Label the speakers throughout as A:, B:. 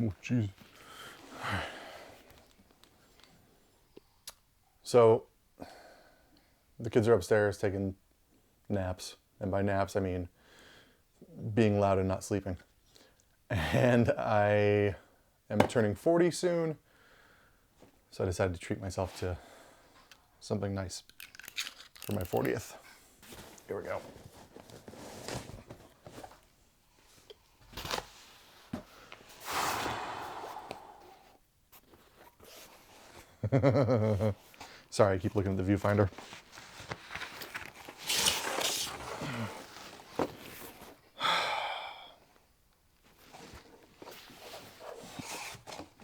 A: Oh, jeez. So the kids are upstairs taking naps, and by naps I mean being loud and not sleeping. And I am turning 40 soon, so I decided to treat myself to something nice for my 40th. Here we go. Sorry, I keep looking at the viewfinder.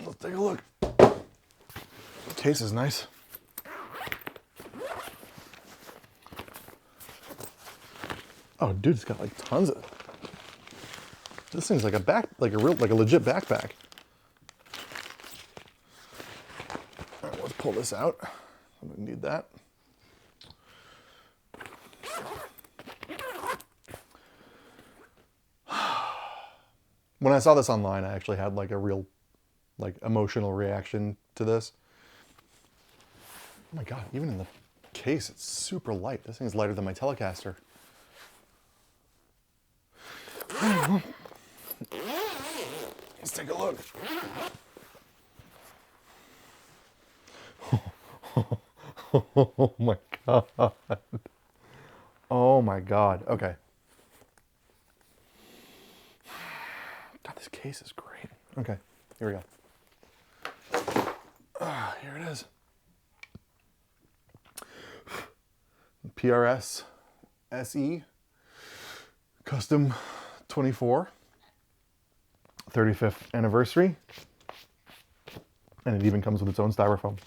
A: Let's take a look. The case is nice. Oh, dude, it's got like tons of. This thing's like a like a legit backpack. All right, let's pull this out. I'm gonna need that. When I saw this online, I actually had like a real, like, emotional reaction to this. Oh my God, even in the case, it's super light. This thing's lighter than my Telecaster. Let's take a look. Oh my God. Oh my God. Okay. God, this case is great. Okay, here we go. Here it is. PRS SE Custom 24 35th anniversary, and it even comes with its own styrofoam.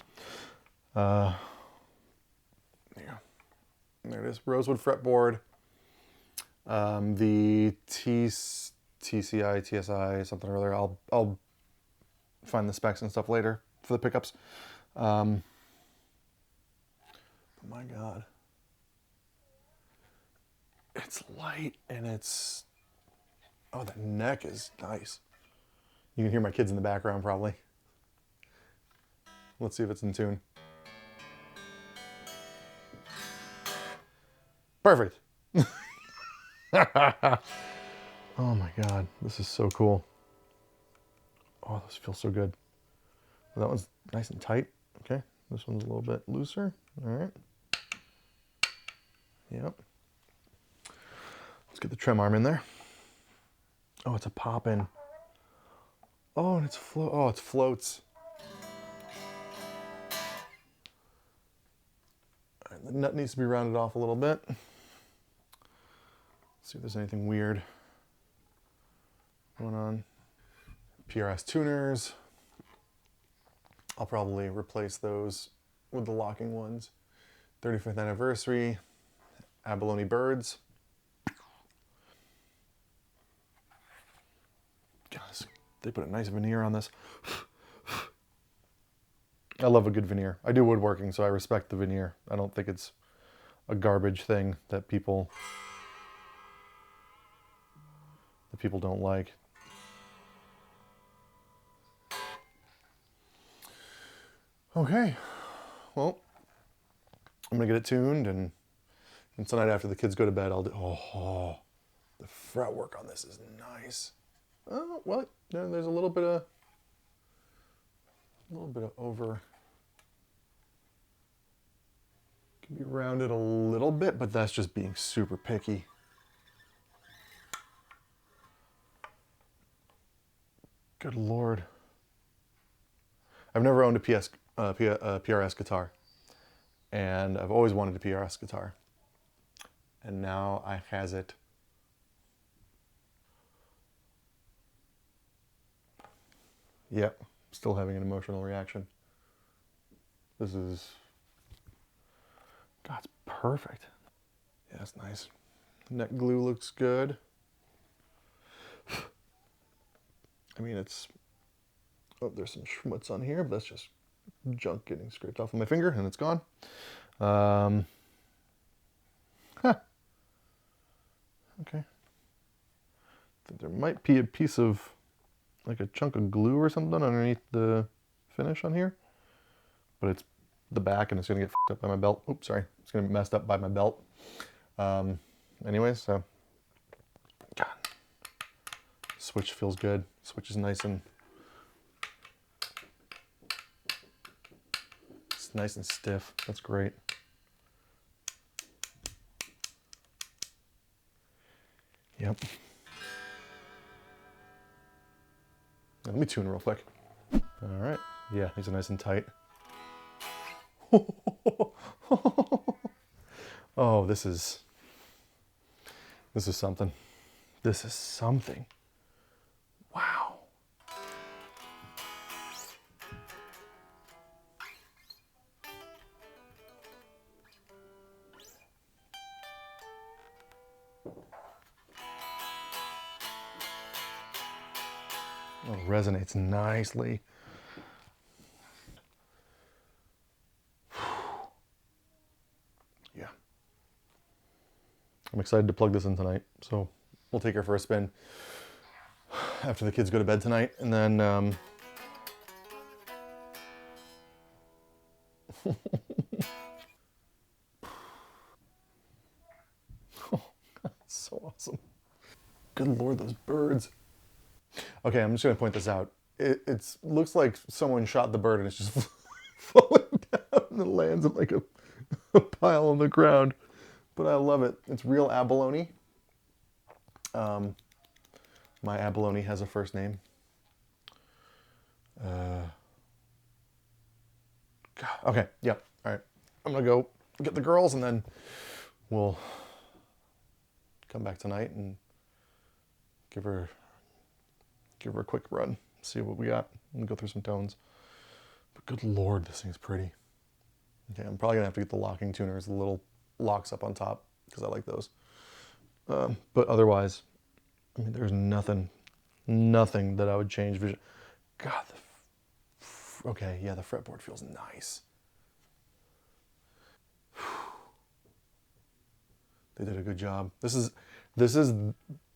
A: There you go. There it is. Rosewood fretboard. The TCI, TSI, something or other. I'll find the specs and stuff later for the pickups. But my God, it's light and it's, oh, the neck is nice. You can hear my kids in the background probably. Let's see if it's in tune. Perfect. Oh my God, this is so cool. Oh, this feels so good. Well, that one's nice and tight. Okay, this one's a little bit looser. All right. Yep. Let's get the trim arm in there. Oh, it's a pop-in. Oh, and it's it floats. All right, the nut needs to be rounded off a little bit. Let's see if there's anything weird going on. PRS tuners. I'll probably replace those with the locking ones. 35th anniversary. Abalone birds. God, they put a nice veneer on this. I love a good veneer. I do woodworking, so I respect the veneer. I don't think it's a garbage thing that people don't like. Okay, well, I'm gonna get it tuned, and tonight after the kids go to bed, I'll do. Oh, the fretwork on this is nice. Oh, well, there's a little bit of over. Can be rounded a little bit, but that's just being super picky. Good Lord. I've never owned a PRS guitar, and I've always wanted a PRS guitar, and now I has it. Yep, still having an emotional reaction. This is, God, it's perfect. Yeah, that's nice. Neck glue looks good. I mean, it's, oh, there's some schmutz on here, but that's just junk getting scraped off of my finger, and it's gone. Okay. I think there might be a piece of like a chunk of glue or something underneath the finish on here, but it's the back and it's gonna get f***ed up by my belt. Oops, sorry, it's gonna be messed up by my belt. Anyways, so God, switch feels good. Switch is nice and it's nice and stiff. That's great. Yep. Now, let me tune real quick. All right. Yeah, these are nice and tight. Oh, this is something. This is something. Wow. Oh, it resonates nicely. Yeah. I'm excited to plug this in tonight. So we'll take her for a spin after the kids go to bed tonight. And then, oh, that's so awesome. Good Lord, those birds. Okay, I'm just gonna point this out. It looks like someone shot the bird and it's just falling down and it lands in like a pile on the ground. But I love it. It's real abalone. My abalone has a first name. God. Okay, yep. All right. I'm gonna go get the girls and then we'll come back tonight and give her a quick run, see what we got, and go through some tones. But good Lord, this thing's pretty. Okay, I'm probably gonna have to get the locking tuners, the little locks up on top, because I like those. But otherwise, I mean, there's nothing that I would change. God, okay, yeah, the fretboard feels nice. They did a good job. This is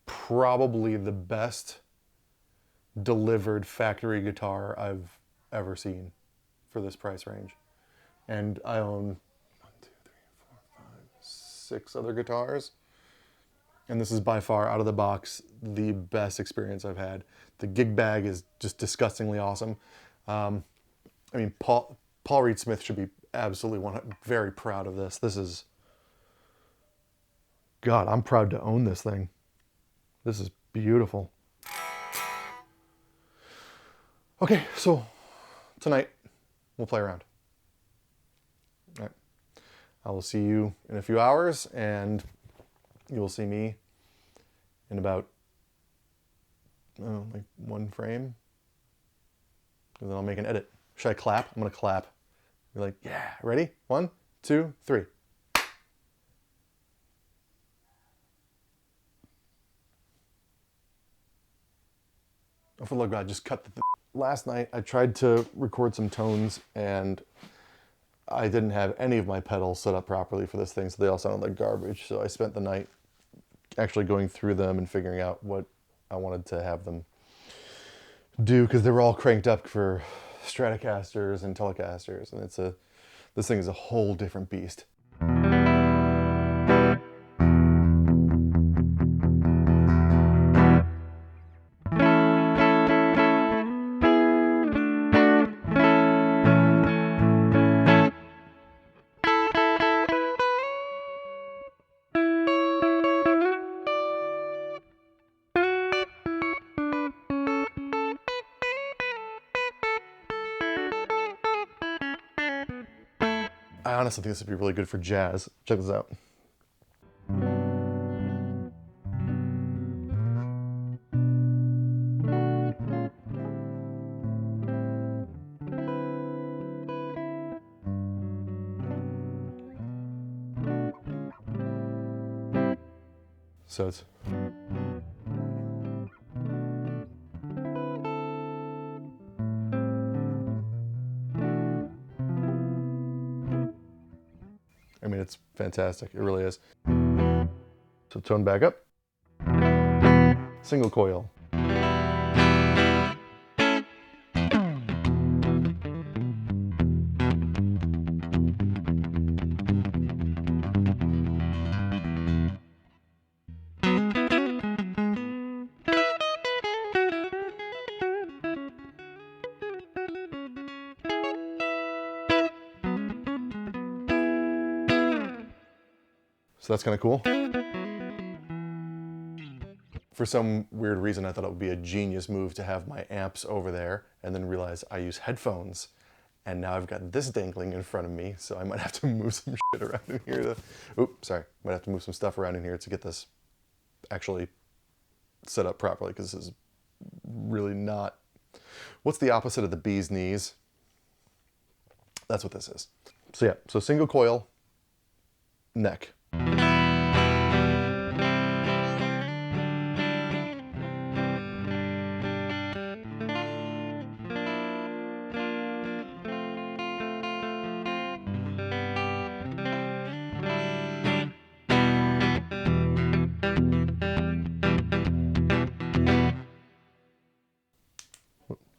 A: probably the best delivered factory guitar I've ever seen for this price range. And I own 1, 2, 3, 4, 5, 6 other guitars. And this is by far, out of the box, the best experience I've had. The gig bag is just disgustingly awesome. I mean, Paul Reed Smith should be absolutely very proud of this. This is, God, I'm proud to own this thing. This is beautiful. Okay, so tonight we'll play around. All right. I will see you in a few hours, and you will see me in about, like 1 frame. And then I'll make an edit. Should I clap? I'm gonna clap. You're like, yeah, ready? 1, 2, 3. Oh, for the love of God, just cut the Last night I tried to record some tones and I didn't have any of my pedals set up properly for this thing, so they all sounded like garbage. So I spent the night actually going through them and figuring out what I wanted to have them do, because they were all cranked up for Stratocasters and Telecasters, and this thing is a whole different beast. I honestly think this would be really good for jazz. Check this out. So it's... I mean, it's fantastic. It really is. So tone back up. Single coil. So that's kind of cool. For some weird reason, I thought it would be a genius move to have my amps over there and then realize I use headphones. And now I've got this dangling in front of me, so I might have to move some shit around in here to, oops, sorry. Might have to move some stuff around in here to get this actually set up properly, because this is really not, what's the opposite of the bee's knees? That's what this is. So yeah, so single coil, neck.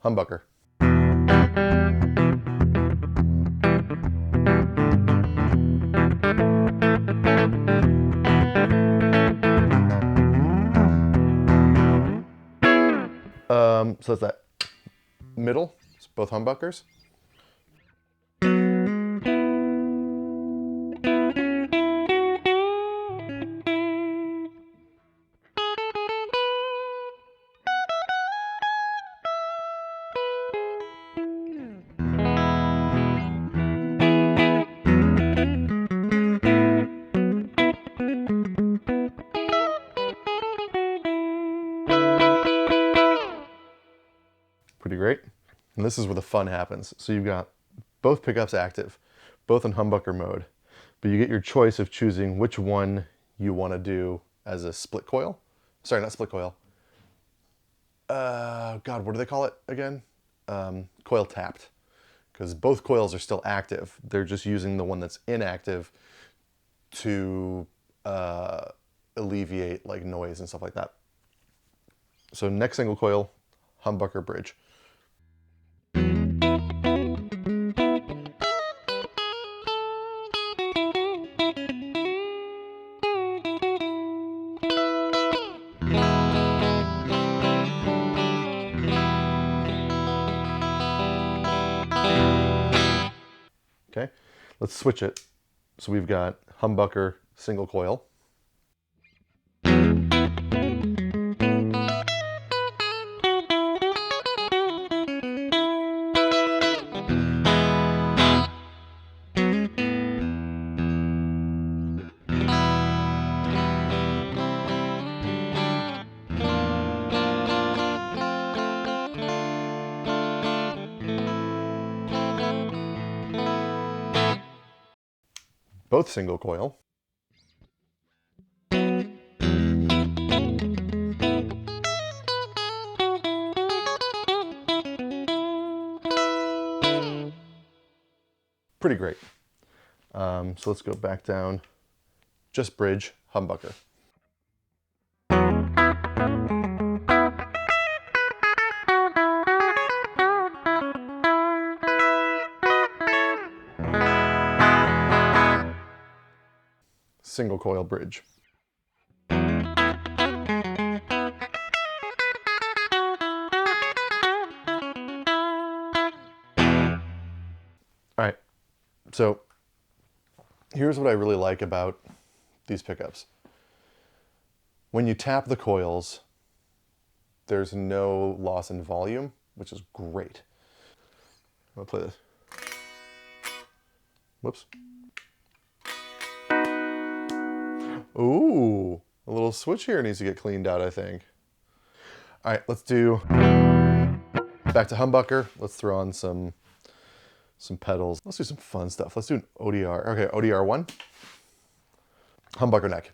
A: Humbucker. So that's that middle, it's both humbuckers. Pretty great. And this is where the fun happens. So you've got both pickups active, both in humbucker mode, but you get your choice of choosing which one you want to do as a split coil. Sorry, not split coil. God, what do they call it again? Coil tapped. Because both coils are still active. They're just using the one that's inactive to alleviate like noise and stuff like that. So neck single coil, humbucker bridge. Okay, let's switch it. So we've got humbucker single coil. Both single coil. Pretty great. So let's go back down. Just bridge, humbucker. Single coil bridge. All right, so here's what I really like about these pickups. When you tap the coils, there's no loss in volume, which is great. I'll play this. Whoops. Ooh, a little switch here needs to get cleaned out, I think. All right, let's do back to humbucker. Let's throw on some pedals. Let's do some fun stuff. Let's do an ODR. Okay, ODR 1. Humbucker neck.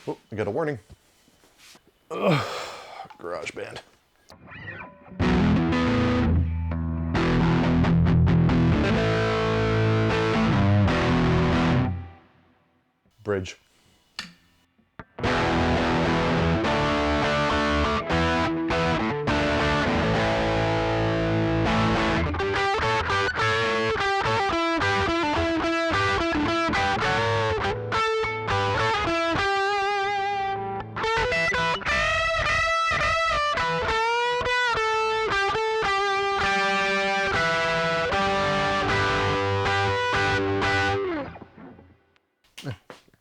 A: Oh, I got a warning. Ugh, GarageBand. Bridge.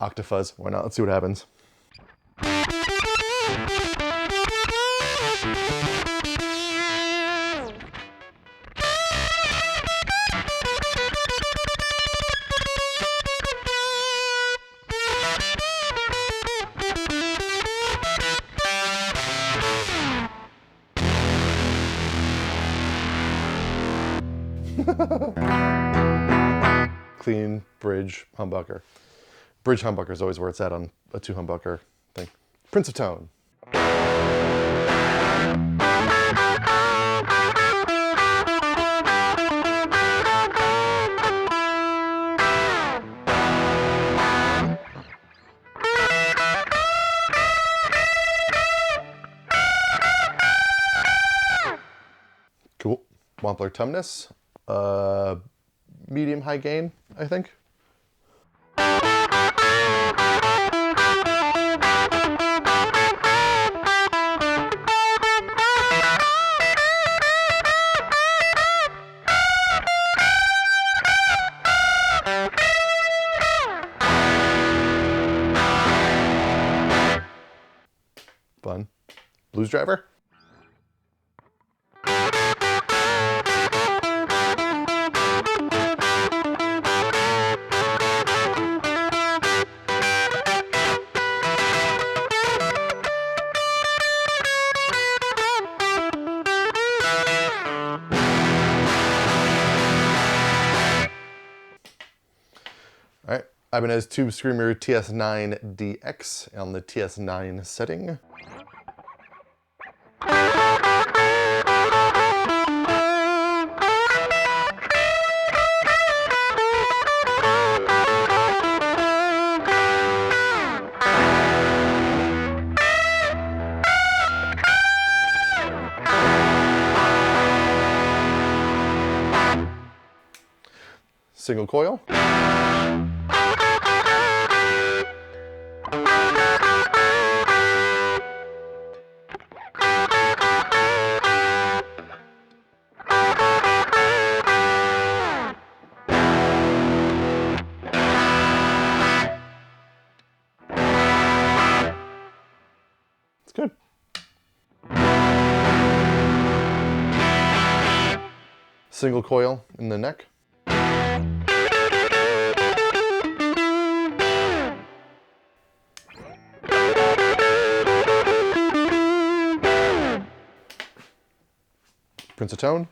A: Octafuzz. Why not? Let's see what happens. Clean bridge humbucker. Bridge humbucker is always where it's at on a 2 humbucker thing. Prince of Tone. Cool. Wampler Tumnus. Medium high gain, I think. Fun. Blues Driver. All right, Ibanez Tube Screamer TS9DX on the TS9 setting. Single coil. It's good. Single coil in the neck. Prince of Tone.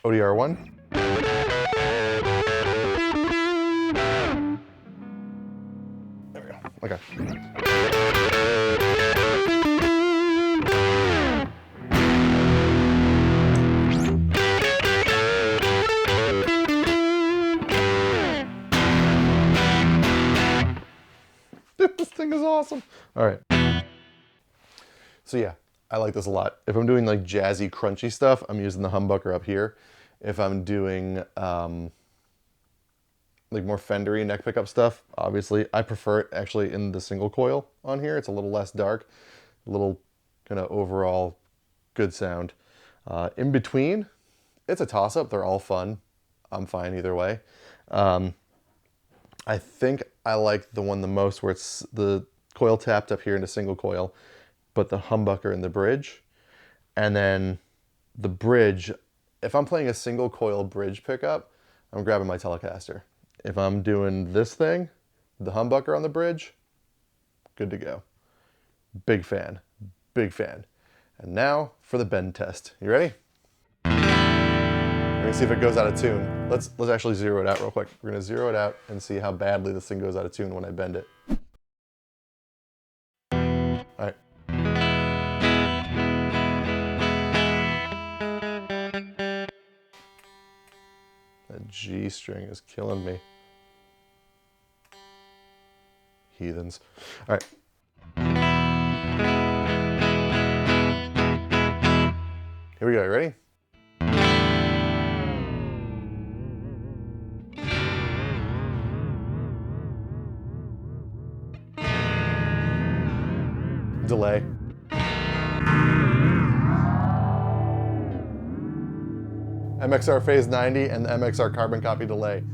A: ODR1. There we go. Okay. This thing is awesome. All right. So yeah, I like this a lot. If I'm doing like jazzy, crunchy stuff, I'm using the humbucker up here. If I'm doing like more fendery neck pickup stuff, obviously, I prefer it actually in the single coil on here. It's a little less dark, a little kind of overall good sound. In between, it's a toss-up. They're all fun. I'm fine either way. I think I like the one the most where it's the coil tapped up here into single coil, but the humbucker in the bridge. And then the bridge, if I'm playing a single coil bridge pickup, I'm grabbing my Telecaster. If I'm doing this thing, the humbucker on the bridge, good to go. Big fan, big fan. And now for the bend test. You ready? We're gonna see if it goes out of tune. Let's actually zero it out real quick. We're gonna zero it out and see how badly this thing goes out of tune when I bend it. All right. That G string is killing me. Heathens. All right. Here we go. You ready? Delay. MXR Phase 90 and the MXR carbon copy delay.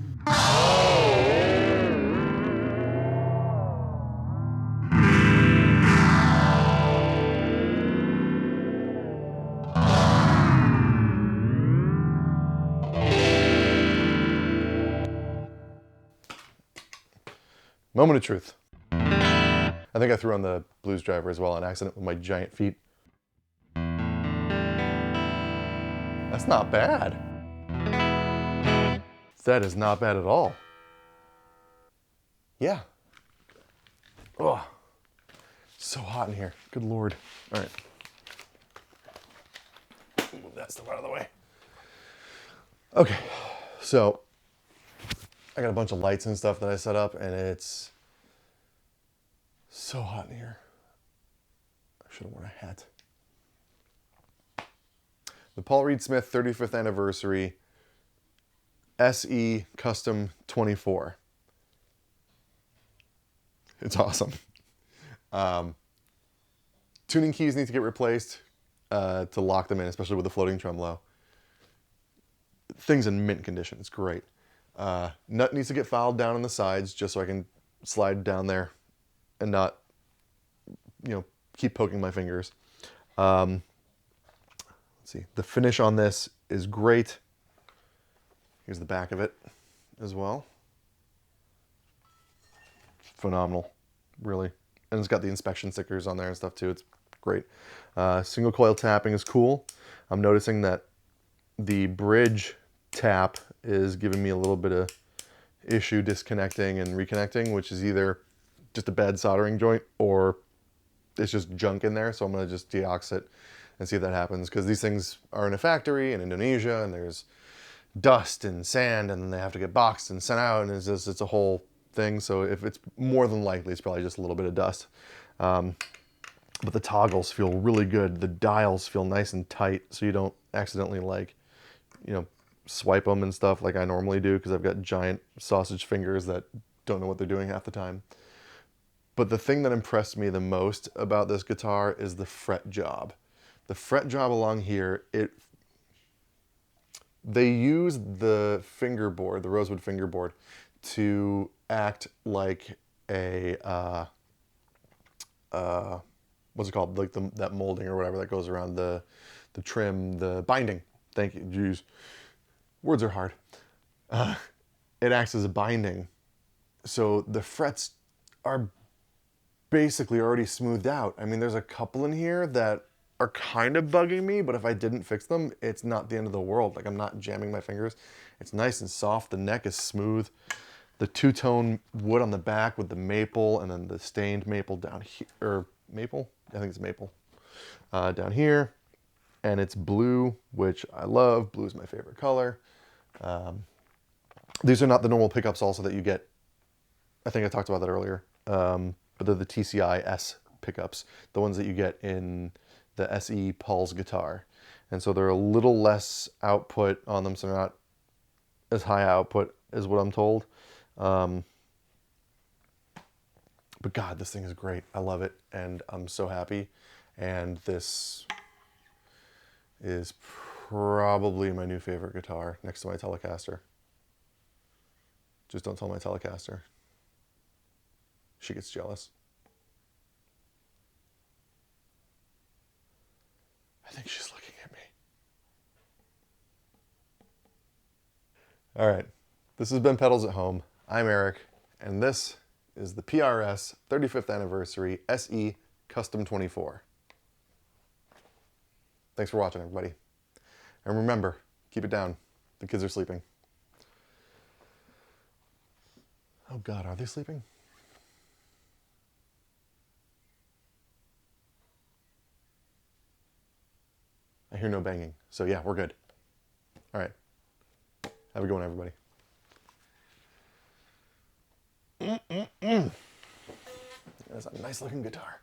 A: Moment of truth. I think I threw on the blues driver as well on accident with my giant feet. That's not bad. That is not bad at all. Yeah. Oh, so hot in here. Good Lord. All right. Move that stuff out of the way. Okay, so I got a bunch of lights and stuff that I set up, and it's so hot in here. I should have worn a hat. The Paul Reed Smith 35th anniversary SE Custom 24. It's awesome. Tuning keys need to get replaced to lock them in, especially with the floating tremolo. Thing's in mint condition. It's great. Nut needs to get filed down on the sides just so I can slide down there and not, keep poking my fingers. Let's see. The finish on this is great. Here's the back of it as well. Phenomenal, really. And it's got the inspection stickers on there and stuff too. It's great. Single coil tapping is cool. I'm noticing that the bridge tap is giving me a little bit of issue disconnecting and reconnecting, which is either just a bad soldering joint or it's just junk in there. So I'm going to just deox it and see if that happens, because these things are in a factory in Indonesia and there's dust and sand and then they have to get boxed and sent out, and it's a whole thing. So if it's more than likely, it's probably just a little bit of dust. But the toggles feel really good. The dials feel nice and tight, so you don't accidentally swipe them and stuff like I normally do, because I've got giant sausage fingers that don't know what they're doing half the time. But the thing that impressed me the most about this guitar is the fret job. The fret job along here, they use the fingerboard, the rosewood fingerboard, to act like a, what's it called? Like that molding or whatever that goes around the trim, the binding. Thank you, jeez. Words are hard. It acts as a binding. So the frets are basically already smoothed out. I mean, there's a couple in here that are kind of bugging me, but if I didn't fix them, it's not the end of the world. Like, I'm not jamming my fingers. It's nice and soft. The neck is smooth. The two-tone wood on the back with the maple and then the stained maple down here, or maple? I think it's maple. Down here. And it's blue, which I love. Blue is my favorite color. These are not the normal pickups also that you get. I think I talked about that earlier. But they're the TCI S pickups, the ones that you get in the SE Paul's guitar. And so they're a little less output on them, so they're not as high output as what I'm told. But God, this thing is great. I love it, and I'm so happy. And this is probably my new favorite guitar next to my Telecaster. Just don't tell my Telecaster. She gets jealous. I think she's looking at me. All right, this has been Pedals at Home. I'm Eric, and this is the PRS 35th Anniversary SE Custom 24. Thanks for watching, everybody. And remember, keep it down. The kids are sleeping. Oh God, are they sleeping? I hear no banging. So yeah, we're good. All right. Have a good one, everybody. That's a nice looking guitar.